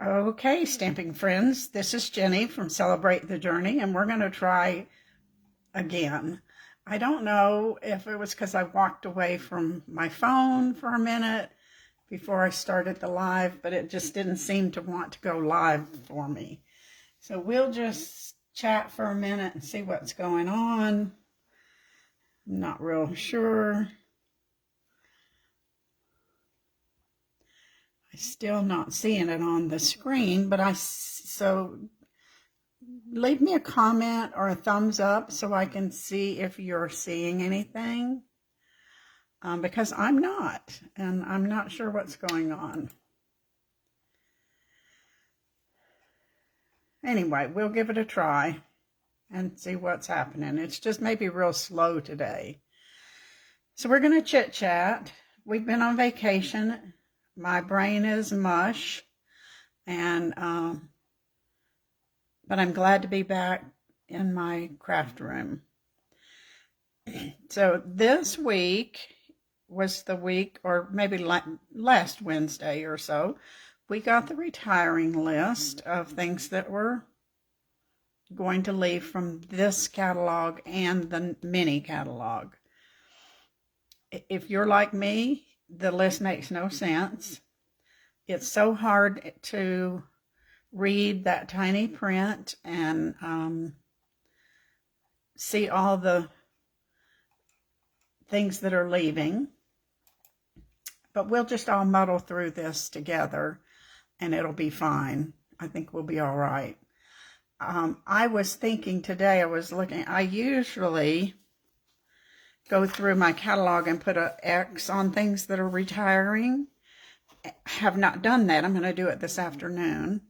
Okay, stamping friends, this is Jenny from Celebrate the Journey, and we're going to try again. I don't know if it was because I walked away from my phone for a minute before I started the live, but it just didn't seem to want to go live for me. So we'll just chat for a minute and see what's going on. I'm not real sure. I'm still not seeing it on the screen, but so leave me a comment or a thumbs up so I can see if you're seeing anything, because I'm not, and I'm not sure what's going on. Anyway, we'll give it a try and see what's happening. It's just maybe real slow today. So we're going to chit chat. We've been on vacation. My brain is mush, and but I'm glad to be back in my craft room. So this week was the week, or maybe last Wednesday or so, we got the retiring list of things that were going to leave from this catalog and the mini catalog. If you're like me, the list makes no sense. It's so hard to read that tiny print and see all the things that are leaving. But we'll just all muddle through this together and it'll be fine. I think we'll be all right. I was thinking today, I usually go through my catalog and put an X on things that are retiring. I have not done that. I'm going to do it this afternoon.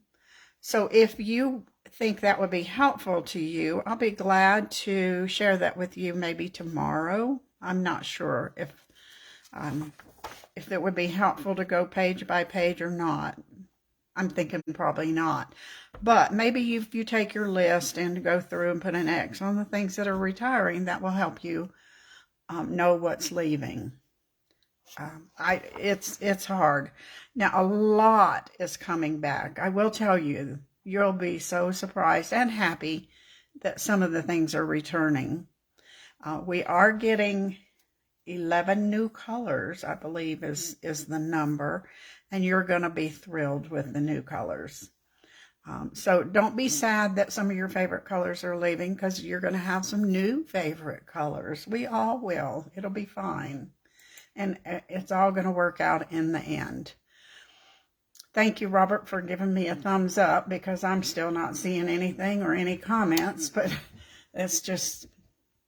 So if you think that would be helpful to you, I'll be glad to share that with you maybe tomorrow. I'm not sure if it would be helpful to go page by page or not. I'm thinking probably not. But maybe if you take your list and go through and put an X on the things that are retiring, that will help you know what's leaving. It's hard. Now, a lot is coming back. I will tell you, you'll be so surprised and happy that some of the things are returning. We are getting 11 new colors, I believe is the number, and you're going to be thrilled with the new colors. So don't be sad that some of your favorite colors are leaving, because you're going to have some new favorite colors. We all will. It'll be fine. And it's all going to work out in the end. Thank you, Robert, for giving me a thumbs up, because I'm still not seeing anything or any comments, but it's just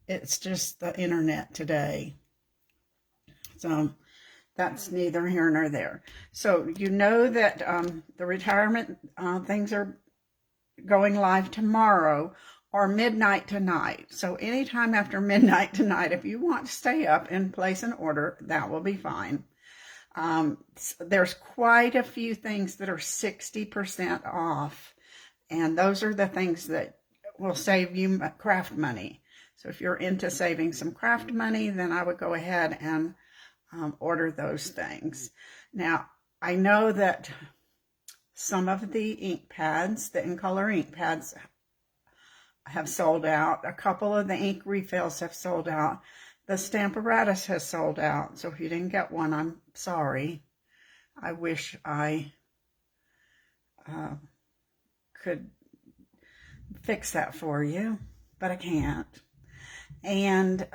the internet today. So that's neither here nor there. So you know that the retirement things are going live tomorrow or midnight tonight. So anytime after midnight tonight, if you want to stay up and place an order, that will be fine. There's quite a few things that are 60% off, and those are the things that will save you craft money. So if you're into saving some craft money, then I would go ahead and order those things. Now, I know that some of the ink pads, the in-color ink pads, have sold out. A couple of the ink refills have sold out. The Stamparatus has sold out. So if you didn't get one, I'm sorry. I wish I could fix that for you, but I can't. And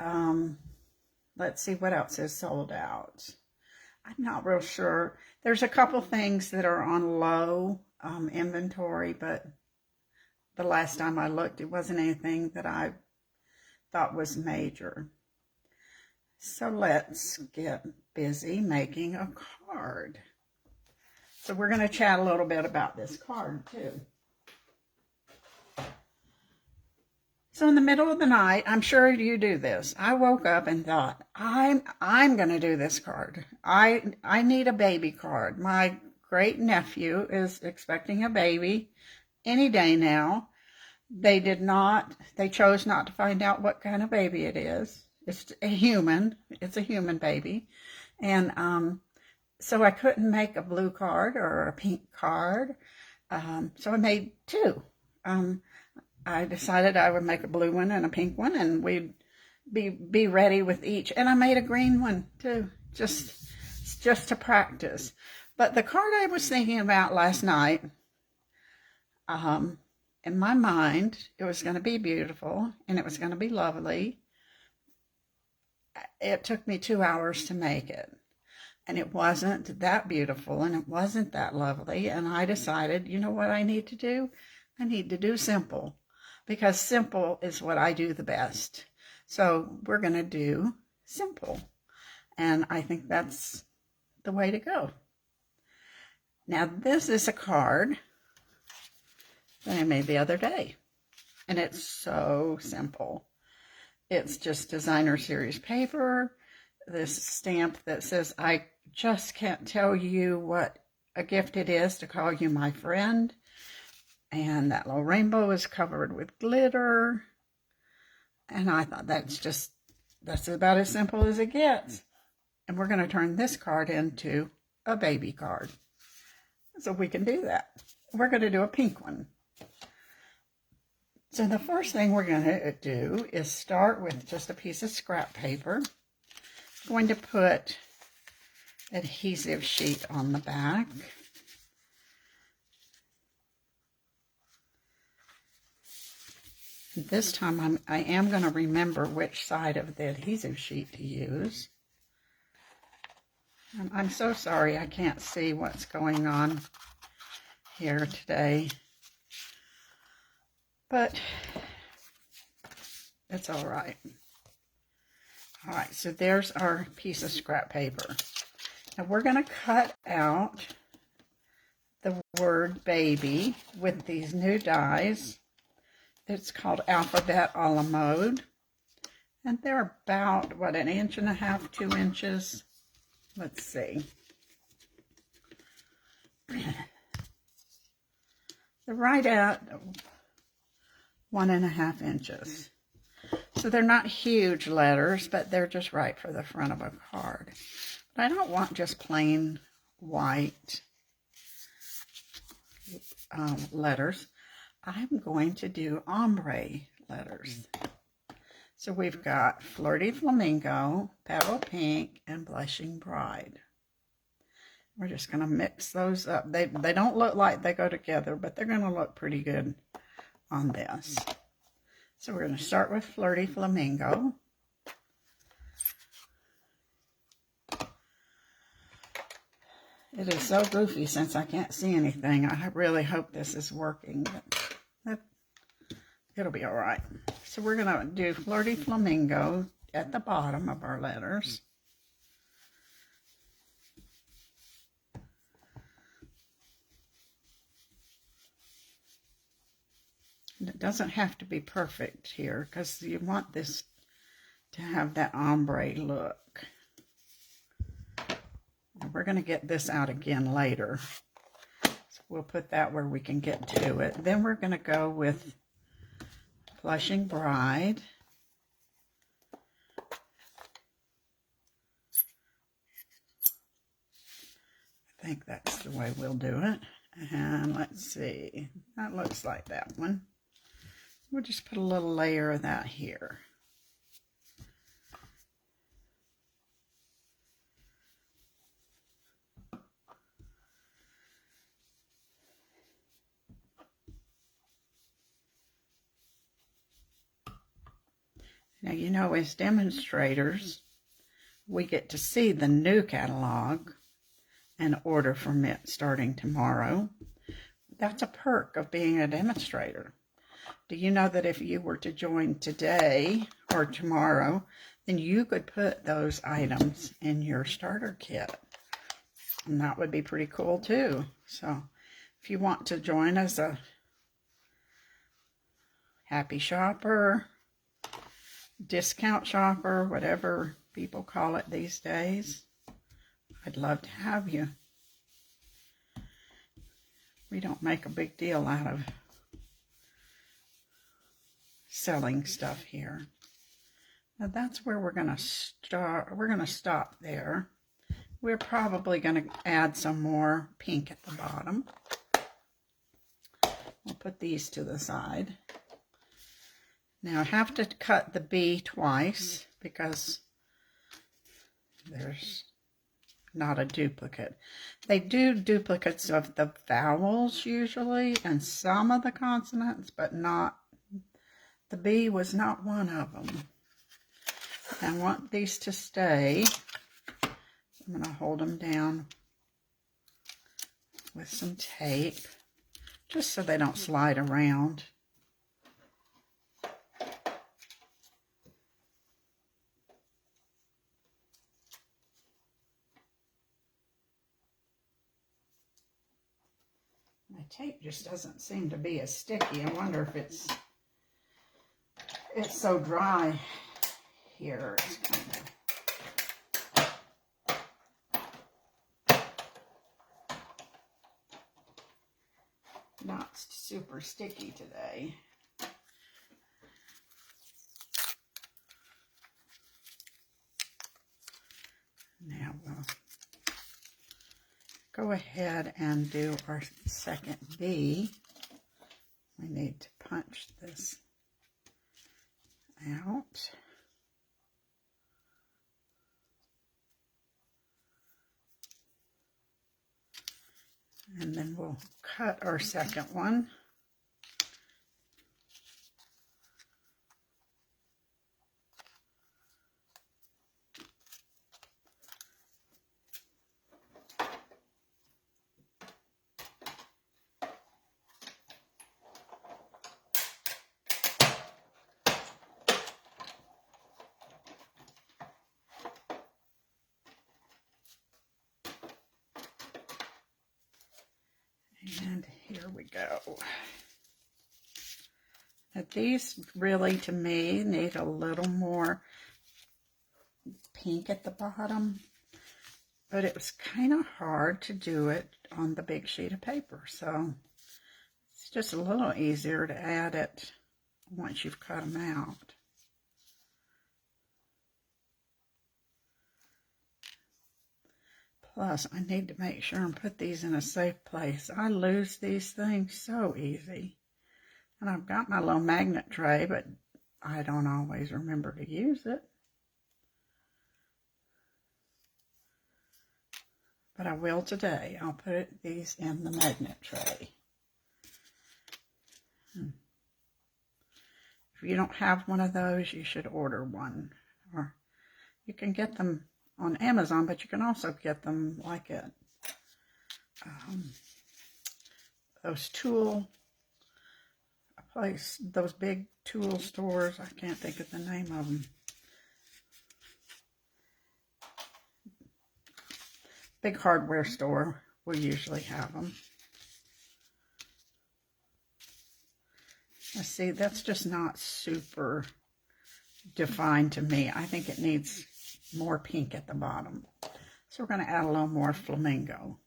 let's see what else is sold out. I'm not real sure. There's a couple things that are on low inventory, but the last time I looked, it wasn't anything that I thought was major. So let's get busy making a card. So we're going to chat a little bit about this card too. So in the middle of the night, I'm sure you do this, I woke up and thought, I'm going to do this card. I need a baby card. My great nephew is expecting a baby any day now. They chose not to find out what kind of baby it is. It's a human baby. And so I couldn't make a blue card or a pink card. So I made two. I decided I would make a blue one and a pink one, and we'd be ready with each. And I made a green one too, just to practice. But the card I was thinking about last night, in my mind, it was going to be beautiful and it was going to be lovely. It took me 2 hours to make it. And it wasn't that beautiful and it wasn't that lovely. And I decided, you know what I need to do? I need to do simple, because simple is what I do the best. So we're going to do simple. And I think that's the way to go. Now, this is a card that I made the other day. And it's so simple. It's just designer series paper. This stamp that says, I just can't tell you what a gift it is to call you my friend. And that little rainbow is covered with glitter. And I thought that's about as simple as it gets. And we're going to turn this card into a baby card. So we can do that. We're going to do a pink one. So the first thing we're going to do is start with just a piece of scrap paper. I'm going to put adhesive sheet on the back. This time I am going to remember which side of the adhesive sheet to use. And I'm so sorry I can't see what's going on here today. But it's all right. All right, so there's our piece of scrap paper. Now we're going to cut out the word baby with these new dies. It's called Alphabet a la Mode. And they're about, what, 1.5 inches, 2 inches? Let's see. They're right at 1.5 inches. So they're not huge letters, but they're just right for the front of a card. But I don't want just plain white letters. I'm going to do ombre letters. So we've got Flirty Flamingo, Petal Pink, and Blushing Bride. We're just going to mix those up. They don't look like they go together, but they're going to look pretty good on this. So we're going to start with Flirty Flamingo. It is so goofy since I can't see anything. I really hope this is working, but it'll be all right. So we're going to do Flirty Flamingo at the bottom of our letters. And it doesn't have to be perfect here because you want this to have that ombre look. And we're going to get this out again later. So we'll put that where we can get to it. Then we're going to go with Blushing Bride. I think that's the way we'll do it. And let's see. That looks like that one. We'll just put a little layer of that here. Now, you know, as demonstrators, we get to see the new catalog and order from it starting tomorrow. That's a perk of being a demonstrator. Do you know that if you were to join today or tomorrow, then you could put those items in your starter kit? And that would be pretty cool too. So if you want to join as a happy shopper, discount shopper, whatever people call it these days, I'd love to have you. We don't make a big deal out of selling stuff here. Now that's where we're going to start. We're going to stop there. We're probably going to add some more pink at the bottom. We'll put these to the side. Now I have to cut the B twice because there's not a duplicate. They do duplicates of the vowels usually and some of the consonants, but not, the B was not one of them. I want these to stay. I'm going to hold them down with some tape just so they don't slide around. My tape just doesn't seem to be as sticky. I wonder if it's so dry here. It's kind of not super sticky today. Now we'll go ahead and do our second B. We need to punch this out. And then we'll cut our second one. And here we go. Now these really, to me, need a little more pink at the bottom, but it was kind of hard to do it on the big sheet of paper, so it's just a little easier to add it once you've cut them out. Plus, I need to make sure and put these in a safe place. I lose these things so easy. And I've got my little magnet tray, but I don't always remember to use it. But I will today. I'll put these in the magnet tray. If you don't have one of those, you should order one. Or you can get them on Amazon, but you can also get them like at those those big tool stores. I can't think of the name of them. Big hardware store will usually have them. Let's see, that's just not super defined to me. I think it needs more pink at the bottom. So we're going to add a little more flamingo.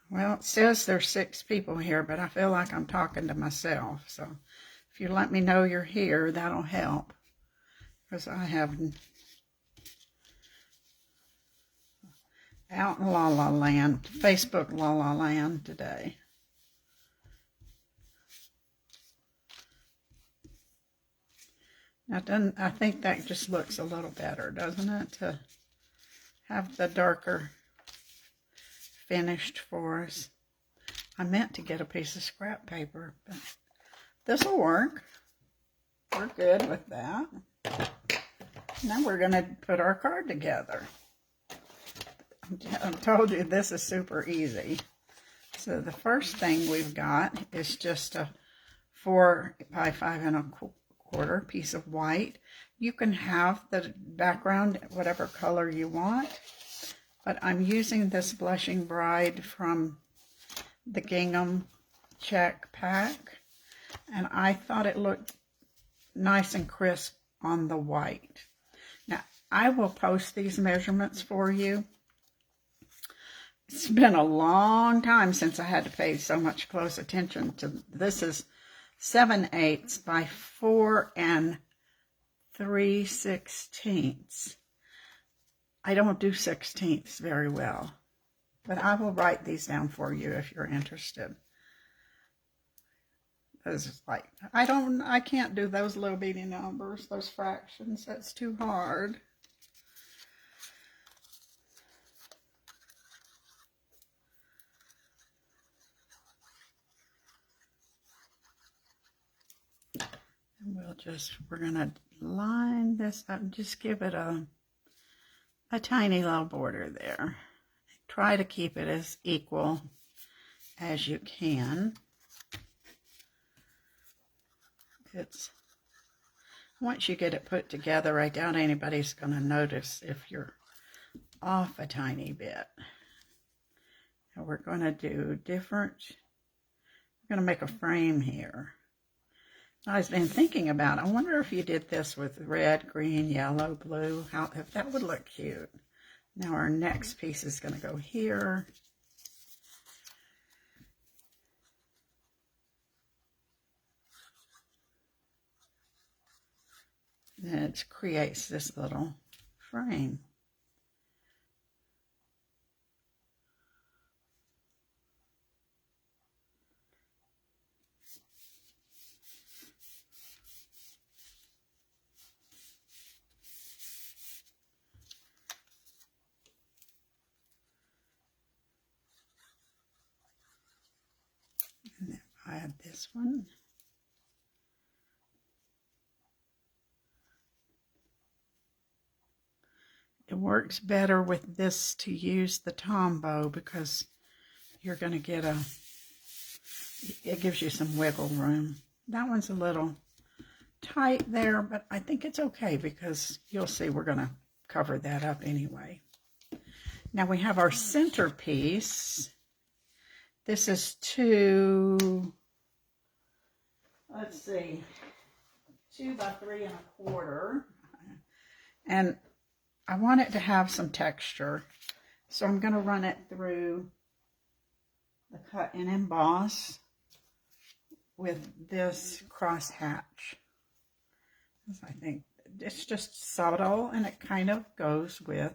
Well, it says there's 6 people here, but I feel like I'm talking to myself. So if you let me know you're here, that'll help. Because I have out in La La Land, Facebook La La Land today. Now, I think that just looks a little better, doesn't it? To have the darker finished for us. I meant to get a piece of scrap paper, but this will work. We're good with that. Now we're going to put our card together. I told you this is super easy. So the first thing we've got is just a 4 by 5 1/4 piece of white. You can have the background whatever color you want, but I'm using this Blushing Bride from the Gingham check pack, and I thought it looked nice and crisp on the white. Now, I will post these measurements for you. It's been a long time since I had to pay so much close attention to this. Is 7/8 by 4 3/16. I don't do 16ths very well, but I will write these down for you if you're interested. It's like, I can't do those little bitty numbers, those fractions. That's too hard. And we're gonna line this up and just give it a tiny little border there. Try to keep it as equal as you can. Once you get it put together, I doubt anybody's going to notice if you're off a tiny bit. And we're going to do we're going to make a frame here. I've been thinking about, I wonder if you did this with red, green, yellow, blue, if that would look cute. Now our next piece is going to go here. And it creates this little frame. And then I add this one. It works better with this to use the tombow because you're going to get it gives you some wiggle room. That one's a little tight there, but I think it's okay because you'll see we're going to cover that up anyway. Now we have our centerpiece. This is 2 by 3¼ and I want it to have some texture, so I'm going to run it through the cut and emboss with this cross hatch. I think it's just subtle and it kind of goes with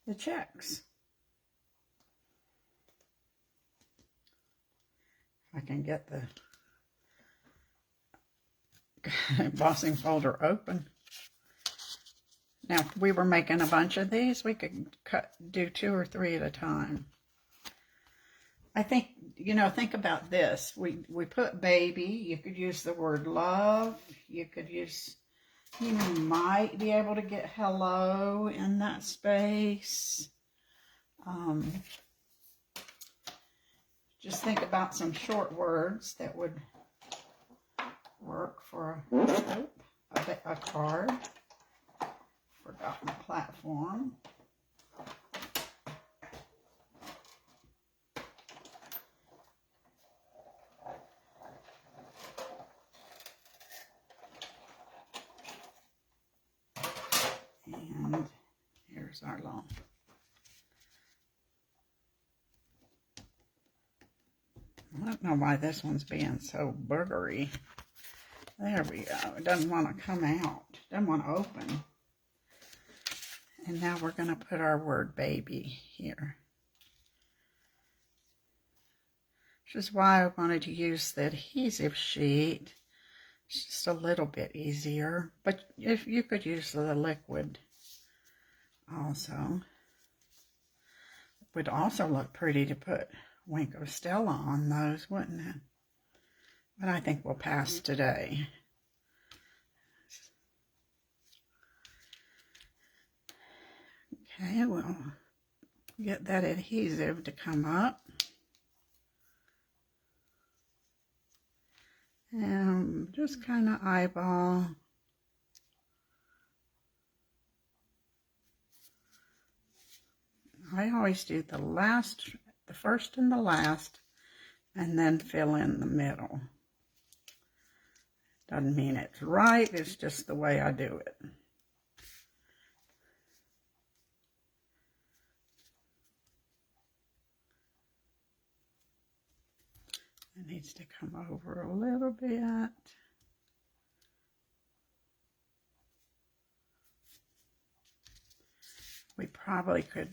the checks. If I can get the embossing folder open. Now, if we were making a bunch of these, we could do 2 or 3 at a time. I think, think about this. We put baby. You could use the word love. You might be able to get hello in that space. Just think about some short words that would work for a card. Forgotten platform. And here's our long. I don't know why this one's being so boogery. There we go. It doesn't want to come out. It doesn't want to open. And now we're going to put our word baby here. Which is why I wanted to use the adhesive sheet. It's just a little bit easier. But if you could use the liquid also. It would also look pretty to put Wink of Stella on those, wouldn't it? But I think we'll pass today. Okay, we'll get that adhesive to come up. And just kind of eyeball. I always do the first and the last, and then fill in the middle. Doesn't mean it's right, it's just the way I do it. It needs to come over a little bit. We probably could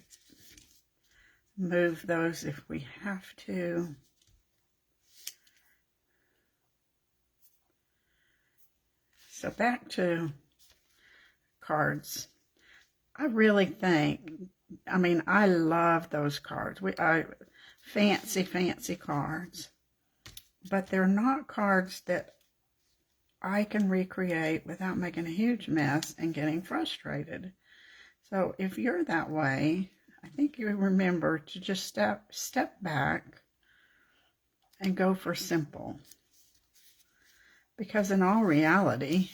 move those if we have to. So back to cards. I really think, I mean, I love those cards. Fancy cards. But they're not cards that I can recreate without making a huge mess and getting frustrated. So if you're that way, I think you remember to just step back and go for simple. Because in all reality,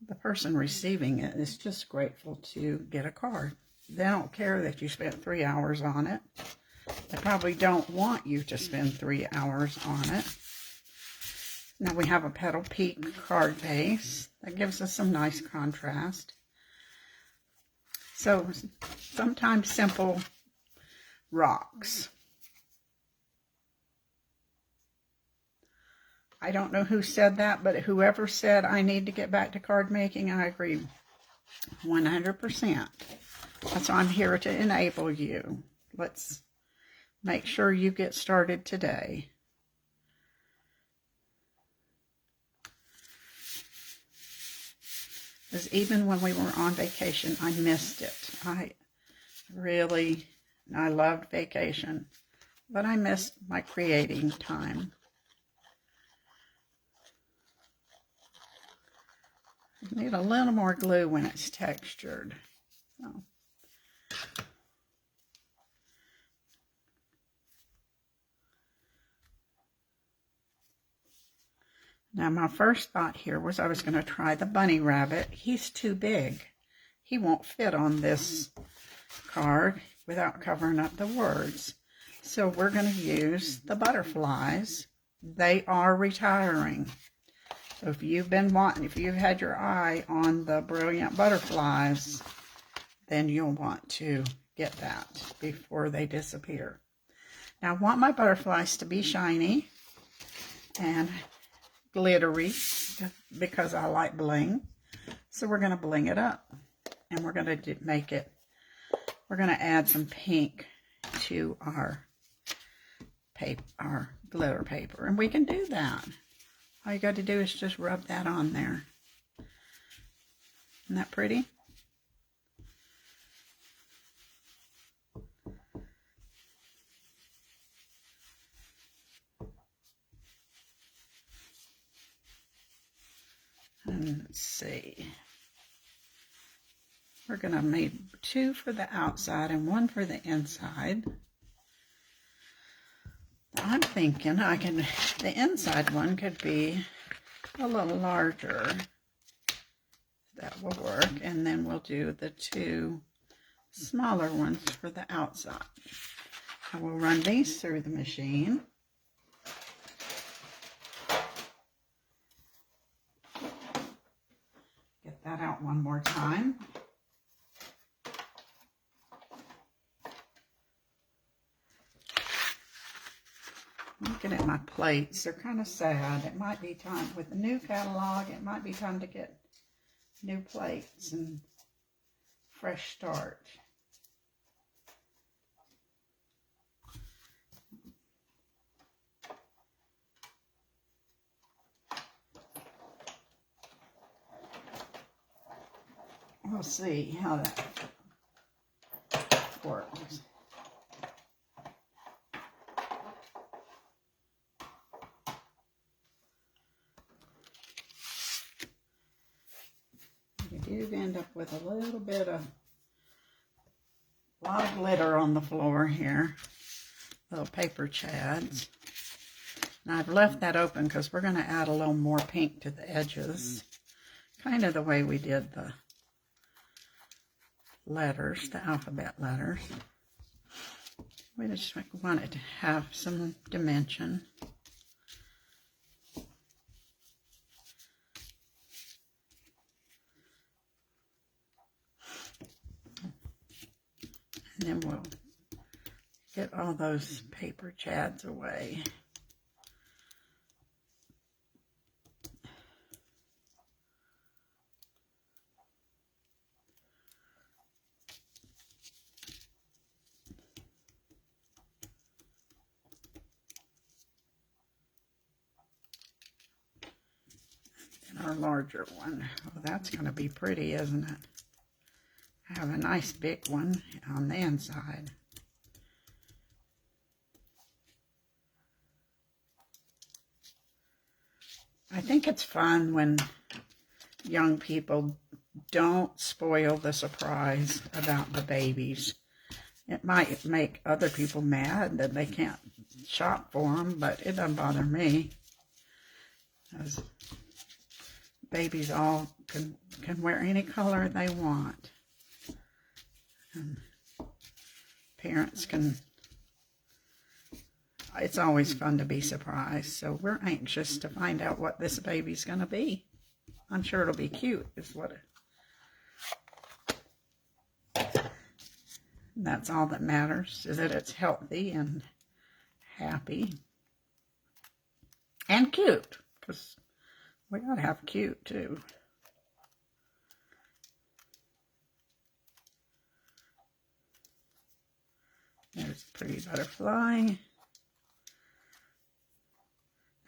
the person receiving it is just grateful to get a card. They don't care that you spent 3 hours on it. They probably don't want you to spend 3 hours on it. Now we have a Petal Peak card base. That gives us some nice contrast. So sometimes simple rocks. I don't know who said that, but whoever said I need to get back to card making, I agree 100%. That's why I'm here to enable you. Let's make sure you get started today. Because even when we were on vacation, I missed it. I loved vacation, but I missed my creating time. I need a little more glue when it's textured. So. Now my first thought here was I was going to try the bunny rabbit. He's too big. He won't fit on this card without covering up the words. So we're going to use the butterflies. They are retiring. So if you've had your eye on the brilliant butterflies, then you'll want to get that before they disappear. Now I want my butterflies to be shiny and glittery because I like bling. So we're going to bling it up. And we're going to we're going to add some pink to our glitter paper. And we can do that. All you got to do is just rub that on there. Isn't that pretty? And let's see. We're going to make 2 for the outside and 1 for the inside. I'm thinking the inside one could be a little larger. That will work. And then we'll do the 2 smaller ones for the outside. I will run these through the machine. Get that out one more time. Looking at my plates, they're kind of sad. It might be time, with the new catalog, it might be time to get new plates and fresh start. We'll see how that works. You do end up with a lot of glitter on the floor here. Little paper chads. And I've left that open because we're going to add a little more pink to the edges. Kind of the way we did the letters, the alphabet letters. We just want it to have some dimension. And then we'll get all those paper chads away. our larger one. Oh, that's going to be pretty, isn't it? I have a nice big one on the inside. I think it's fun when young people don't spoil the surprise about the babies. It might make other people mad that they can't shop for them, but it doesn't bother me. Because babies all can wear any color they want. And parents can... It's always fun to be surprised, so we're anxious to find out what this baby's going to be. I'm sure it'll be cute, is what that's all that matters, is that it's healthy and happy. And cute, because we gotta have cute, too. There's a pretty butterfly.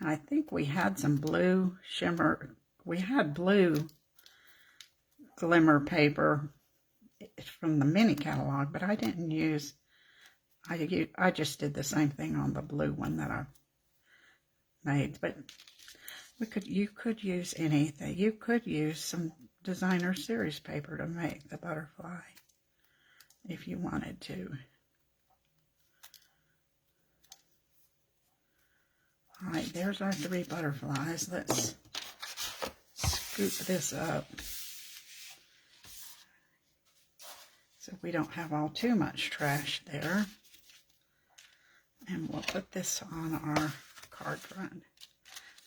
I think we had some blue shimmer. We had blue glimmer paper from the mini catalog, but I didn't use. I just did the same thing on the blue one that I made. But you could use anything. You could use some designer series paper to make the butterfly if you wanted to. All right, there's our 3 butterflies. Let's scoop this up so we don't have all too much trash there. And we'll put this on our card front.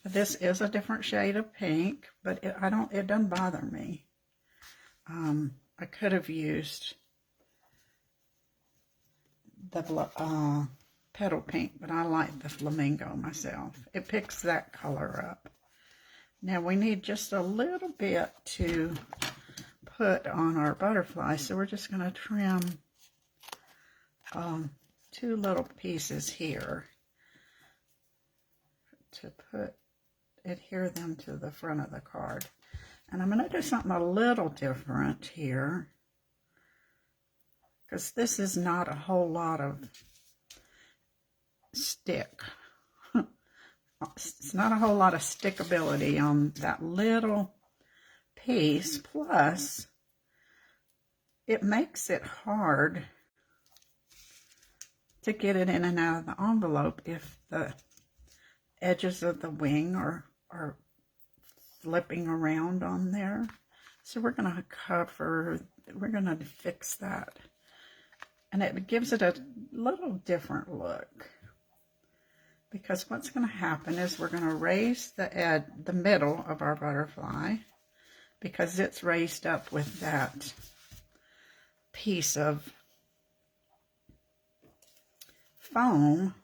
This is a different shade of pink, but it doesn't bother me. I could have used the petal pink, but I like the flamingo myself. It picks that color up. Now we need just a little bit to put on our butterfly, so we're just going to trim 2 little pieces here to adhere them to the front of the card. And I'm going to do something a little different here, because this is not a whole lot of stick. It's not a whole lot of stickability on that little piece, plus it makes it hard to get it in and out of the envelope if the edges of the wing are flipping around on there. So we're going to fix that. And it gives it a little different look. Because what's going to happen is we're going to raise the middle of our butterfly, because it's raised up with that piece of foam,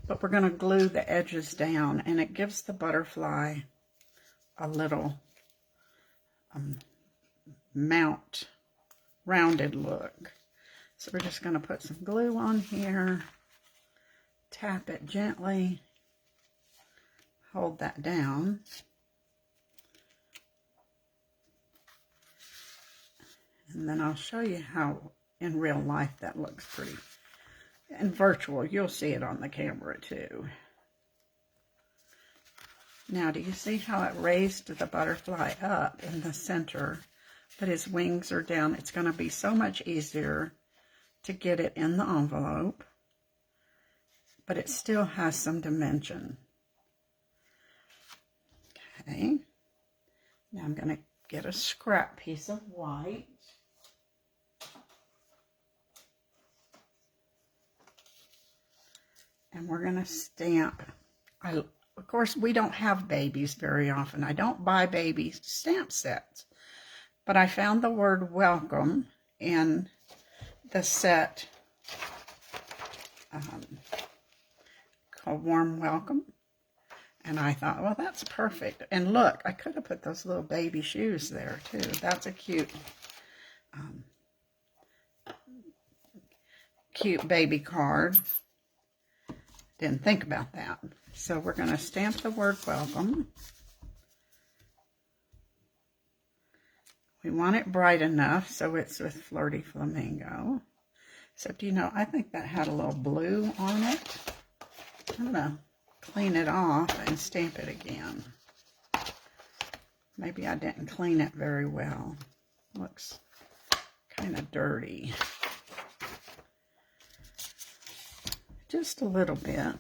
but we're going to glue the edges down, and it gives the butterfly a little rounded look. So we're just going to put some glue on here. Tap it gently, hold that down, and then I'll show you how in real life that looks pretty. In virtual, you'll see it on the camera too. Now, do you see how it raised the butterfly up in the center, but his wings are down? It's going to be so much easier to get it in the envelope, but it still has some dimension. Okay, now I'm going to get a scrap piece of white. And we're going to stamp. Of course, we don't have babies very often. I don't buy baby stamp sets. But I found the word welcome in the set called Warm Welcome. And I thought, well, that's perfect. And look, I could have put those little baby shoes there too. That's a cute, cute baby card. Didn't think about that. So we're going to stamp the word welcome. We want it bright enough so it's with Flirty Flamingo. Except, you know, I think that had a little blue on it. I'm going to clean it off and stamp it again. Maybe I didn't clean it very well. Looks kind of dirty. Just a little bit.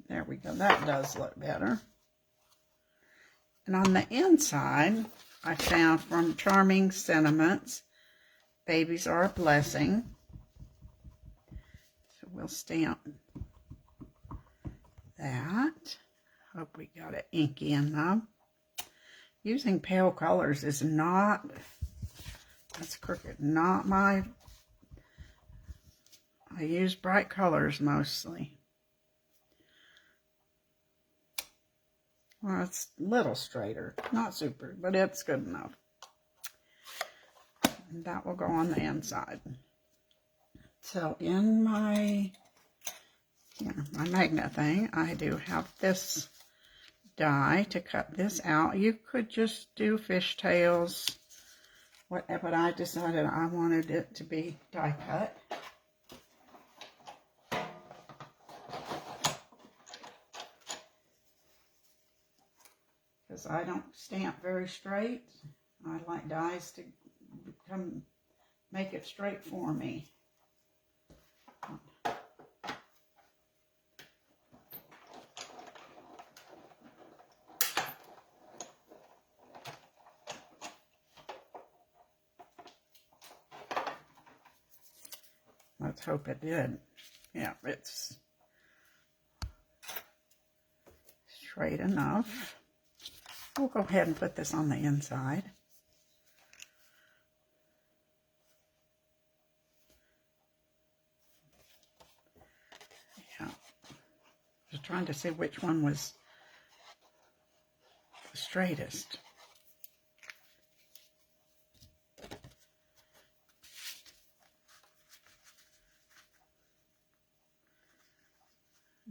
There we go. That does look better. And on the inside, I found from Charming Sentiments, Babies Are a Blessing. So we'll stamp that. Hope we got it inky enough. Using pale colors is not, that's crooked, not my, I use bright colors mostly. Well, it's a little straighter, not super, but it's good enough. And that will go on the inside. So in my, my magnet thing, I do have this die to cut this out. You could just do fishtails, whatever, but I decided I wanted it to be die cut. Because I don't stamp very straight. I like dies to come make it straight for me. Let's hope it did. Yeah, it's straight enough. We'll go ahead and put this on the inside. Yeah. Just trying to see which one was the straightest.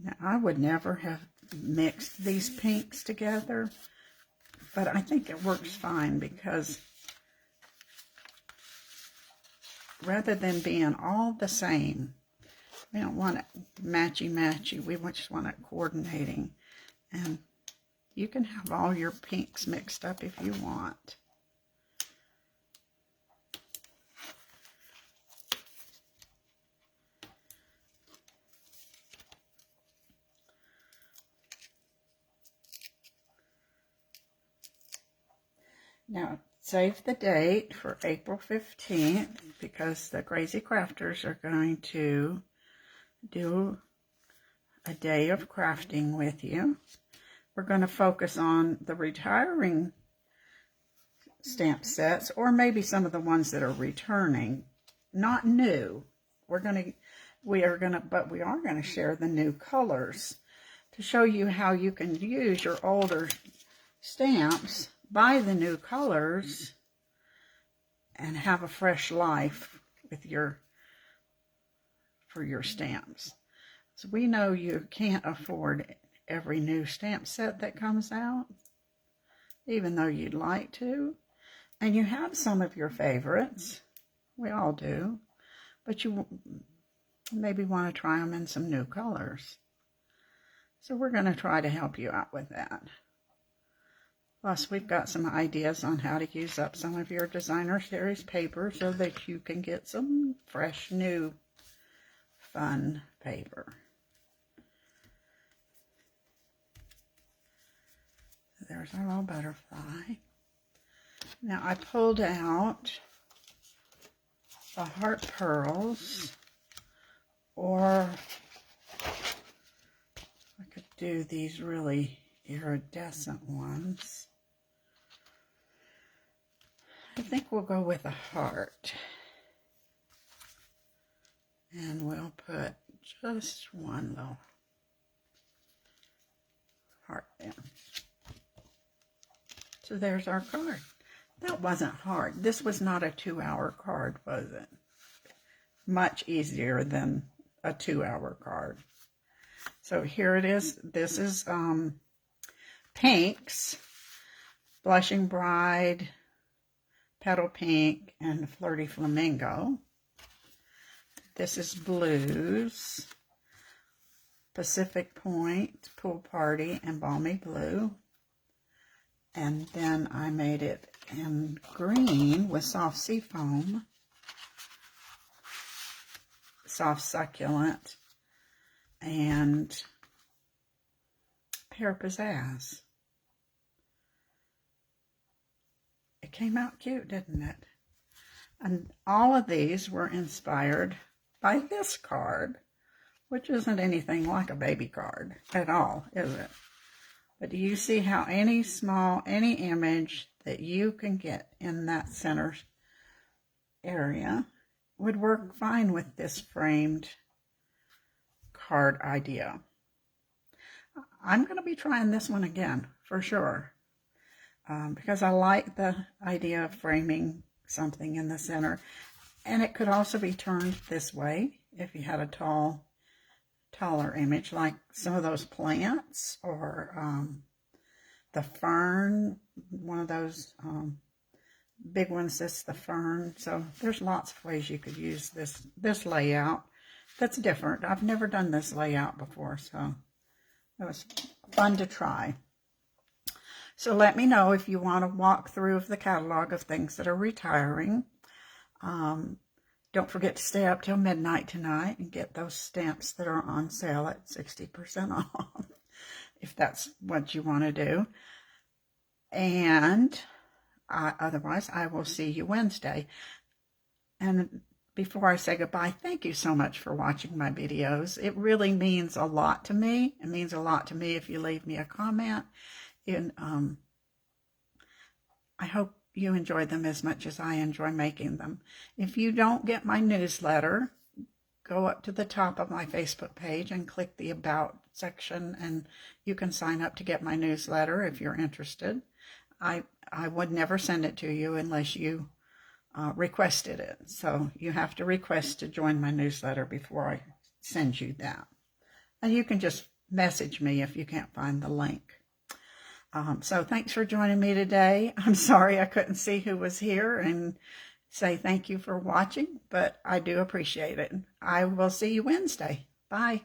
Now, I would never have mixed these pinks together, but I think it works fine because rather than being all the same, we don't want it matchy-matchy. We just want it coordinating. And you can have all your pinks mixed up if you want. Now, save the date for April 15th because the Crazy Crafters are going to do a day of crafting with you. We're going to focus on the retiring stamp sets or maybe some of the ones that are returning, not new. We are going to share the new colors to show you how you can use your older stamps, buy the new colors, and have a fresh life with for your stamps. So we know you can't afford every new stamp set that comes out, even though you'd like to. And you have some of your favorites. We all do. But you maybe want to try them in some new colors. So we're going to try to help you out with that. Plus, we've got some ideas on how to use up some of your designer series paper so that you can get some fresh, new, fun paper. There's our little butterfly. Now, I pulled out the heart pearls, or I could do these really iridescent ones. I think we'll go with a heart. And we'll put just one little heart there. So there's our card. That wasn't hard. This was not a 2-hour card, was it? Much easier than a 2-hour card. So here it is. This is pinks, Blushing Bride, Petal Pink, and Flirty Flamingo. This is blues, Pacific Point, Pool Party, and Balmy Blue. And then I made it in green with Soft Seafoam, Soft Succulent, and Pear Pizzazz. It came out cute, didn't it? And all of these were inspired by this card, which isn't anything like a baby card at all, is it? But do you see how any image that you can get in that center area would work fine with this framed card idea? I'm going to be trying this one again for sure, because I like the idea of framing something in the center. And it could also be turned this way if you had a taller image, like some of those plants, or the fern, one of those big ones that's the fern. So there's lots of ways you could use this layout that's different. I've never done this layout before, so it was fun to try. So let me know if you want to walk through the catalog of things that are retiring. Don't forget to stay up till midnight tonight and get those stamps that are on sale at 60% off, if that's what you want to do. And otherwise, I will see you Wednesday. And before I say goodbye, thank you so much for watching my videos. It really means a lot to me. It means a lot to me if you leave me a comment. And I hope you enjoy them as much as I enjoy making them. If you don't get my newsletter, go up to the top of my Facebook page and click the About section, and you can sign up to get my newsletter if you're interested. I would never send it to you unless you requested it. So you have to request to join my newsletter before I send you that. And you can just message me if you can't find the link. So thanks for joining me today. I'm sorry I couldn't see who was here and say thank you for watching, but I do appreciate it. I will see you Wednesday. Bye.